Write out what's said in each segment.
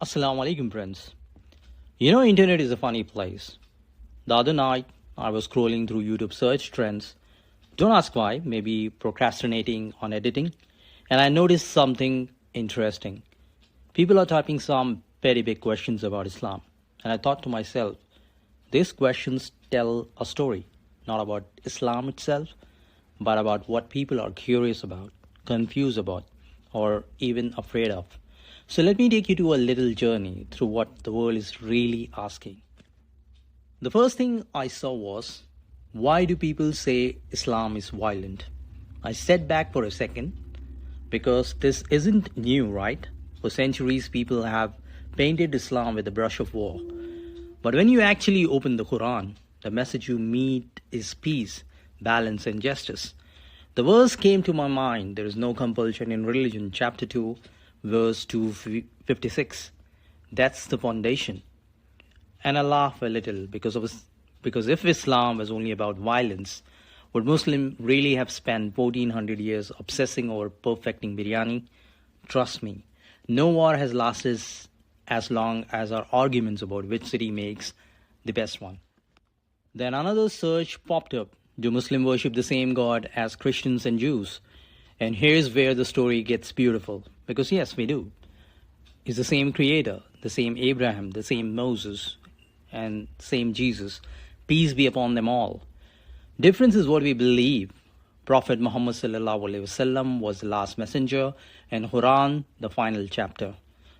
Assalaam alaikum, friends. Internet is a funny place. The other night, I was scrolling through YouTube search trends. Don't ask why, maybe procrastinating on editing. And I noticed something interesting. People are typing some very big questions about Islam. And I thought to myself, these questions tell a story, not about Islam itself, but about what people are curious about, confused about, or even afraid of. So let me take you to a little journey through what the world is really asking. The first thing I saw was, why do people say Islam is violent? I sat back for a second because this isn't new, right? For centuries, people have painted Islam with a brush of war. But when you actually open the Qur'an, the message you meet is peace, balance, and justice. The verse came to my mind, there is no compulsion in religion, chapter 2, verse 256. That's the foundation. And I laugh a little because if Islam was only about violence, would Muslims really have spent 1400 years obsessing over perfecting biryani? Trust me, no war has lasted as long as our arguments about which city makes the best one. Then another search popped up. Do Muslims worship the same God as Christians and Jews? And here's where the story gets beautiful. Because yes, we do. It's the same creator, the same Abraham, the same Moses, and same Jesus. Peace be upon them all. Difference is what we believe. Prophet Muhammad ﷺ was the last messenger, and Quran the final chapter.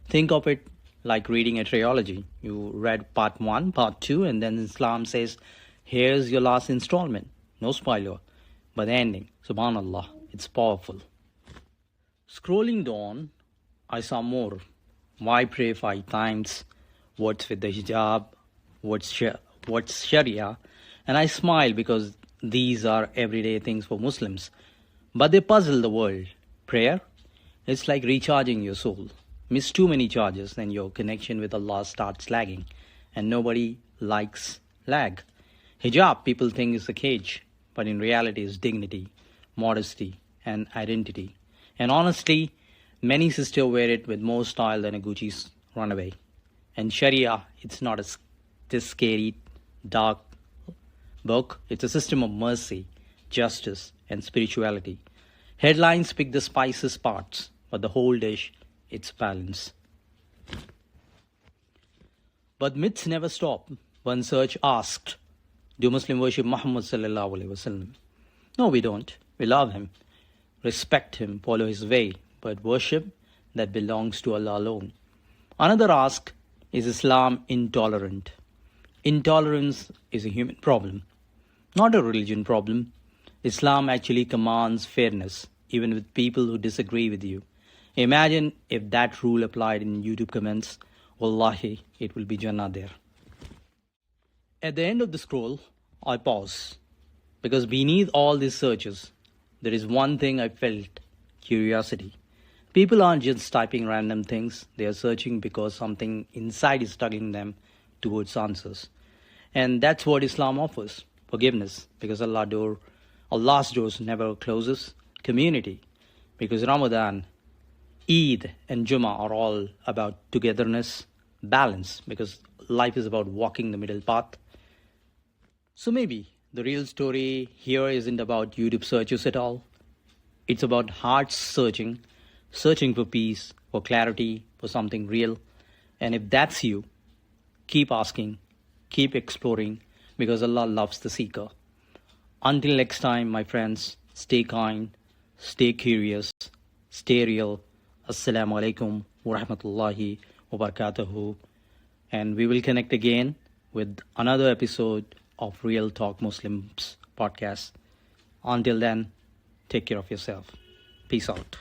Think of it like reading a trilogy. You read part 1, part 2, and then Islam says, here's your last installment. No spoiler, but the ending. Subhanallah, it's powerful. Scrolling down, I saw more. Why pray 5 times? What's with the hijab? What's Sharia? And I smile because these are everyday things for Muslims. But they puzzle the world. Prayer? It's like recharging your soul. Miss too many charges, then your connection with Allah starts lagging. And nobody likes lag. Hijab, people think is a cage, but in reality is dignity, modesty, and identity. And honestly, many sisters wear it with more style than a Gucci's runaway. And Sharia, it's not this scary, dark book. It's a system of mercy, justice, and spirituality. Headlines pick the spiciest parts, but the whole dish, it's balance. But myths never stop. One search asked, do Muslims worship Muhammad sallallahu alaihi wasallam? No, we don't. We love him, respect him, follow his way, but worship that belongs to Allah alone. Another ask, is Islam intolerant? Intolerance is a human problem, not a religion problem. Islam actually commands fairness, even with people who disagree with you. Imagine if that rule applied in YouTube comments. Wallahi, it will be Jannah there. At the end of the scroll, I pause, because beneath all these searches, there is one thing I felt, curiosity. People aren't just typing random things, they are searching because something inside is tugging them towards answers. And that's what Islam offers, forgiveness, because Allah's doors never closes, community, because Ramadan, Eid, and Jummah are all about togetherness, balance, because life is about walking the middle path. So maybe the real story here isn't about YouTube searches at all. It's about hearts searching for peace, for clarity, for something real. And if that's you, keep asking, keep exploring, because Allah loves the seeker. Until next time, my friends, stay kind, stay curious, stay real. Assalamu alaikum wa rahmatullahi wa barakatuhu. And we will connect again with another episode of Real Talk Muslims podcast. Until then, take care of yourself. Peace out.